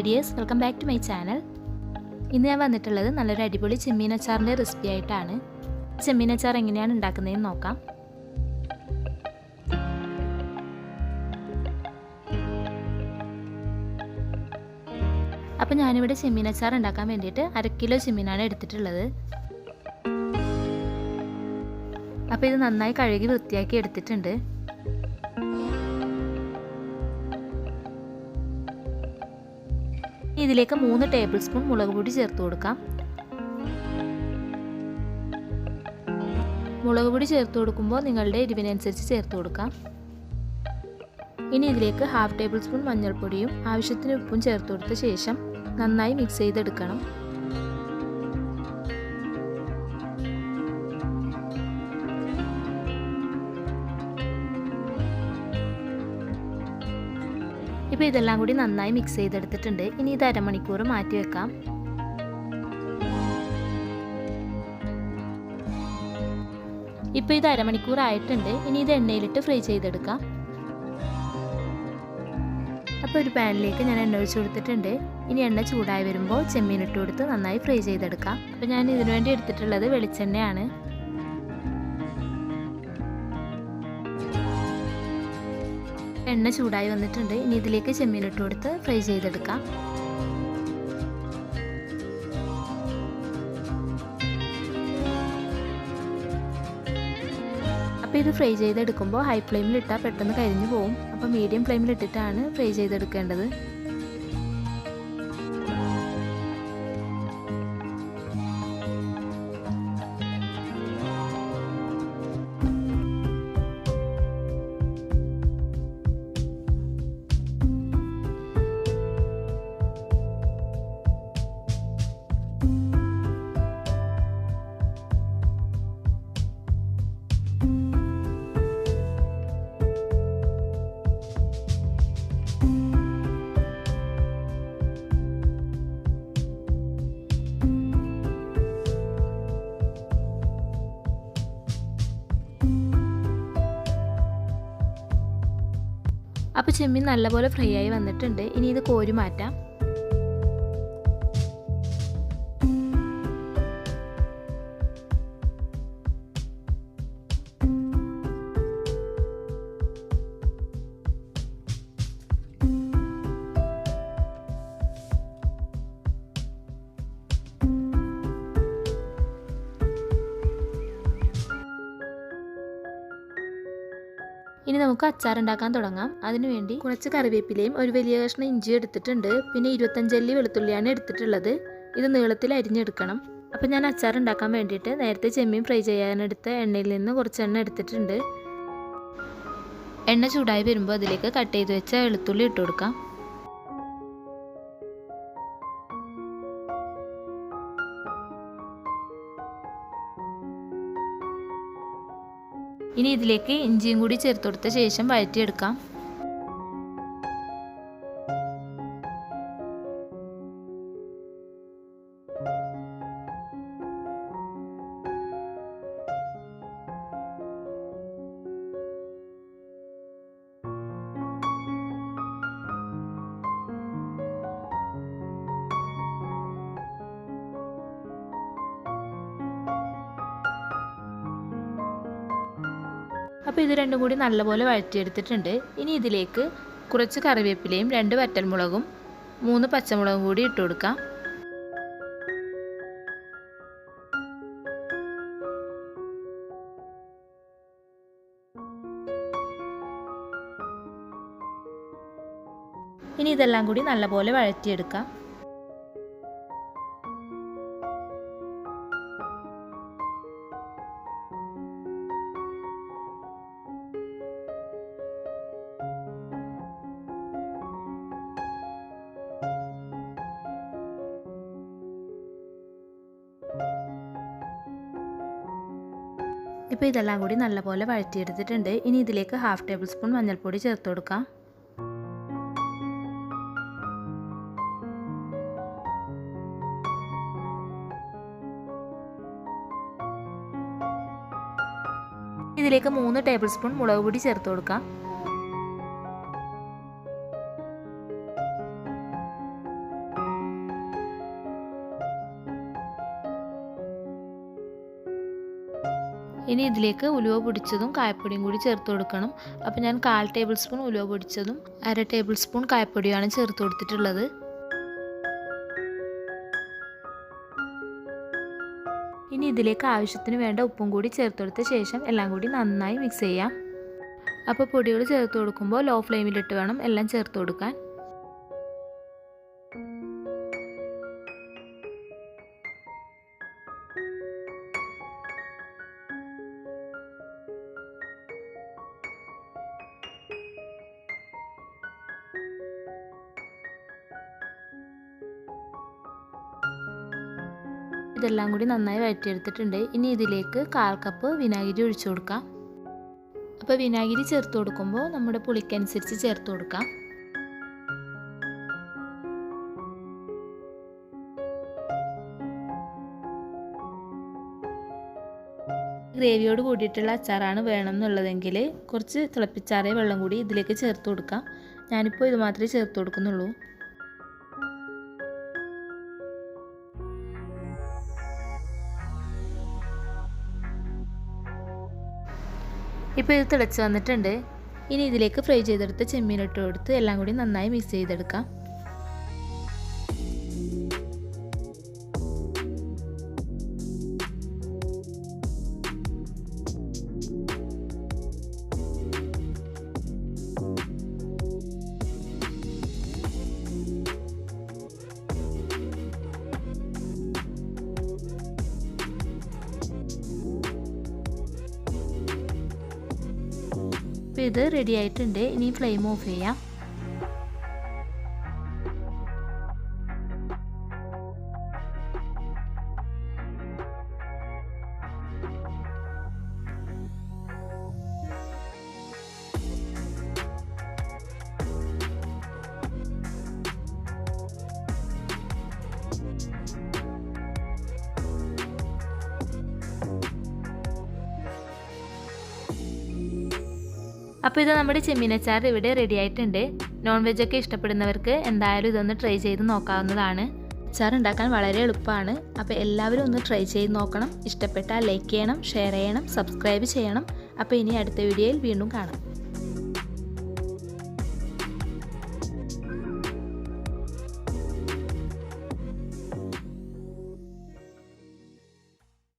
Dears, welcome back to my channel. ഇന്ന് ഞാൻ വന്നിട്ടുള്ളത് നല്ലൊരു അടിപൊളി ചെമ്മീൻ അച്ചാറിൻ്റെ റെസിപ്പി ആയിട്ടാണ്. ചെമ്മീൻ അച്ചാർ എങ്ങനെയാണ് ഉണ്ടാക്കുന്നതെന്ന് നോക്കാം. അപ്പോൾ ഞാനിവിടെ ചെമ്മീൻ അച്ചാർ ഉണ്ടാക്കാൻ വേണ്ടിയിട്ട് 1/2 കിലോ ചെമ്മീനാണ് എടുത്തിട്ടുള്ളത്. അപ്പോൾ ഇത് നന്നായി കഴുകി വൃത്തിയാക്കി എടുത്തിട്ടുണ്ട്. ഇതിലേക്ക് 3 ടേബിൾ സ്പൂൺ മുളക് പൊടി ചേർത്ത് കൊടുക്കാം. മുളക് പൊടി ചേർത്ത് കൊടുക്കുമ്പോൾ നിങ്ങളുടെ എരിവിനനുസരിച്ച് ചേർത്ത് കൊടുക്കാം. ഇനി ഇതിലേക്ക് 1/2 ടേബിൾ സ്പൂൺ മഞ്ഞൾപ്പൊടിയും ആവശ്യത്തിന് ഉപ്പും ചേർത്ത് കൊടുത്ത ശേഷം നന്നായി മിക്സ് ചെയ്തെടുക്കണം. ഇപ്പോൾ ഇതെല്ലാം കൂടി നന്നായി മിക്സ് ചെയ്തെടുത്തിട്ടുണ്ട്. ഇനി ഇത് അരമണിക്കൂർ മാറ്റി വെക്കാം. ഇപ്പോൾ ഇത് അരമണിക്കൂർ ആയിട്ടുണ്ട്. ഇനി ഇത് എണ്ണയിലിട്ട് ഫ്രൈ ചെയ്തെടുക്കാം. അപ്പോൾ ഒരു പാനിലേക്ക് ഞാൻ എണ്ണ ഒഴിച്ച് കൊടുത്തിട്ടുണ്ട്. ഇനി എണ്ണ ചൂടായി വരുമ്പോൾ ചെമ്മീൻ ഇട്ട് കൊടുത്ത് നന്നായി ഫ്രൈ ചെയ്തെടുക്കാം. അപ്പോൾ ഞാൻ ഇതിനു വേണ്ടി എടുത്തിട്ടുള്ളത് വെളിച്ചെണ്ണയാണ്. എണ്ണ ചൂടായി വന്നിട്ടുണ്ട്. ഇനി ഇതിലേക്ക് ചെമ്മീൻ ഇട്ട് കൊടുത്ത് ഫ്രൈ ചെയ്തെടുക്കാം. അപ്പോൾ ഇത് ഫ്രൈ ചെയ്തെടുക്കുമ്പോൾ ഹൈ ഫ്ലെയിമിൽ ഇട്ടാൽ പെട്ടെന്ന് കരിഞ്ഞു പോകും. അപ്പോൾ മീഡിയം ഫ്ലെയിമിൽ ഇട്ടിട്ടാണ് ഫ്രൈ ചെയ്തെടുക്കേണ്ടത്. അപ്പോൾ ചെമ്മീൻ നല്ലപോലെ ഫ്രൈ ആയി വന്നിട്ടുണ്ട്. ഇനി ഇത് കോരി മാറ്റാം. ഇനി നമുക്ക് അച്ചാർ ഉണ്ടാക്കാൻ തുടങ്ങാം. അതിനുവേണ്ടി കുറച്ച് കറിവേപ്പിലയും ഒരു വലിയ കഷ്ണം ഇഞ്ചി എടുത്തിട്ടുണ്ട്. പിന്നെ 25 അല്ലി വെളുത്തുള്ളിയാണ് എടുത്തിട്ടുള്ളത്. ഇത് നീളത്തിൽ അരിഞ്ഞെടുക്കണം. അപ്പോൾ ഞാൻ അച്ചാർ ഉണ്ടാക്കാൻ വേണ്ടിയിട്ട് നേരത്തെ ചെമ്മീൻ ഫ്രൈ ചെയ്യാനെടുത്ത എണ്ണയിൽ നിന്ന് കുറച്ച് എണ്ണ എടുത്തിട്ടുണ്ട്. എണ്ണ ചൂടായി വരുമ്പോൾ അതിലേക്ക് കട്ട് ചെയ്ത് വെച്ച വെളുത്തുള്ളി ഇട്ട് കൊടുക്കാം. ഇനി ഇതിലേക്ക് ഇഞ്ചിയും കൂടി ചേർത്ത് കൊടുത്ത ശേഷം വഴറ്റിയെടുക്കാം. അപ്പോൾ ഇത് രണ്ടും കൂടി നല്ലപോലെ വഴറ്റിയെടുത്തിട്ടുണ്ട്. ഇനി ഇതിലേക്ക് കുറച്ച് കറിവേപ്പിലയും 2 വറ്റൽമുളകും 3 പച്ചമുളകും കൂടി ഇട്ട് കൊടുക്കാം. ഇനി ഇതെല്ലാം കൂടി നല്ലപോലെ വഴറ്റിയെടുക്കാം. ഇപ്പോൾ ഇതെല്ലാം കൂടി നല്ലപോലെ വഴറ്റിയെടുത്തിട്ടുണ്ട്. ഇനി ഇതിലേക്ക് 1/2 ടേബിൾ സ്പൂൺ മഞ്ഞൾപ്പൊടി ചേർത്ത് കൊടുക്കാം. ഇതിലേക്ക് 3 ടേബിൾ സ്പൂൺ മുളക് പൊടി ചേർത്ത് കൊടുക്കാം. ഇനി ഇതിലേക്ക് ഉലുവ പൊടിച്ചതും കായപ്പൊടിയും കൂടി ചേർത്ത് കൊടുക്കണം. അപ്പോൾ ഞാൻ 1/4 ടേബിൾ സ്പൂൺ ഉലുവ പൊടിച്ചതും 1/2 ടേബിൾ സ്പൂൺ കായപ്പൊടിയാണ് ചേർത്ത് കൊടുത്തിട്ടുള്ളത്. ഇനി ഇതിലേക്ക് ആവശ്യത്തിന് വേണ്ട ഉപ്പും കൂടി ചേർത്ത് കൊടുത്ത ശേഷം എല്ലാം കൂടി നന്നായി മിക്സ് ചെയ്യാം. അപ്പോൾ പൊടികൾ ചേർത്ത് കൊടുക്കുമ്പോൾ ലോ ഫ്ലെയിമിലിട്ട് വേണം എല്ലാം ചേർത്ത് കൊടുക്കാൻ. ഇതെല്ലാം കൂടി നന്നായി വഴറ്റിയെടുത്തിട്ടുണ്ട്. ഇനി ഇതിലേക്ക് 1/4 കപ്പ് വിനാഗിരി ഒഴിച്ചു കൊടുക്കാം. അപ്പോൾ വിനാഗിരി ചേർത്ത് കൊടുക്കുമ്പോൾ നമ്മുടെ പുളിക്കനുസരിച്ച് ചേർത്ത് കൊടുക്കാം. ഗ്രേവിയോട് കൂടിയിട്ടുള്ള അച്ചാറാണ് വേണമെന്നുള്ളതെങ്കിൽ കുറച്ച് തിളപ്പിച്ചാറിയ വെള്ളം കൂടി ഇതിലേക്ക് ചേർത്ത് കൊടുക്കാം. ഞാനിപ്പോൾ ഇത് മാത്രമേ ചേർത്ത് കൊടുക്കുന്നുള്ളൂ. ഇപ്പോൾ ഇത് തിളച്ച് വന്നിട്ടുണ്ട്. ഇനി ഇതിലേക്ക് ഫ്രൈ ചെയ്തെടുത്ത് ചെമ്മീൻ ഇട്ട് കൊടുത്ത് എല്ലാം കൂടി നന്നായി മിക്സ് ചെയ്തെടുക്കാം. അപ്പോൾ ഇത് റെഡി ആയിട്ടുണ്ട്. ഇനി ഫ്ലെയിം ഓഫ് ചെയ്യാം. അപ്പോൾ ഇത് നമ്മുടെ ചെമ്മീൻ അച്ചാർ ഇവിടെ റെഡി ആയിട്ടുണ്ട്. നോൺ വെജ് ഒക്കെ ഇഷ്ടപ്പെടുന്നവർക്ക് എന്തായാലും ഇതൊന്ന് ട്രൈ ചെയ്ത് നോക്കാവുന്നതാണ്. അച്ചാർ ഉണ്ടാക്കാൻ വളരെ എളുപ്പമാണ്. അപ്പോൾ എല്ലാവരും ഒന്ന് ട്രൈ ചെയ്ത് നോക്കണം. ഇഷ്ടപ്പെട്ടാൽ ലൈക്ക് ചെയ്യണം, ഷെയർ ചെയ്യണം, സബ്സ്ക്രൈബ് ചെയ്യണം. അപ്പോൾ ഇനി അടുത്ത വീഡിയോയിൽ വീണ്ടും കാണാം.